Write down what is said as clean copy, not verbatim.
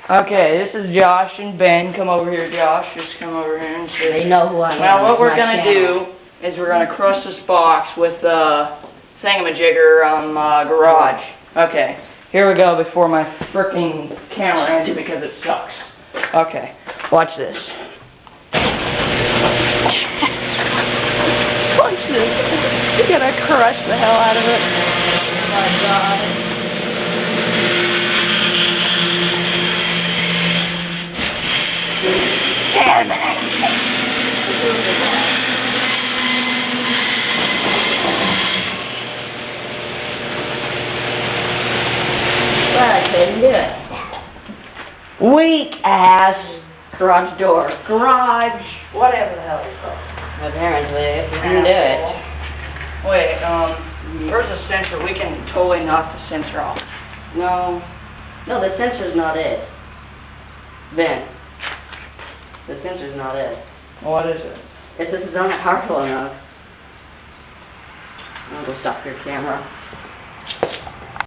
Okay, this is Josh and Ben. Come over here, Josh. Just come over here and sit. They know who I am. Now, what we're going to do is we're going to crush this box with the thingamajigger garage. Okay, here we go before my frickin' camera ends because it sucks. Okay, watch this. Watch this. You're going to crush the hell out of it. Oh my God. Damn it! But I couldn't do it. Weak ass garage door. Garage, whatever the hell it's called. Apparently, if you can do it. Wait, where's the sensor? We can totally knock the sensor off. No, the sensor's not it. Ben. The sensor's not it. What is it? If this is not powerful enough, I'm going to stop your camera.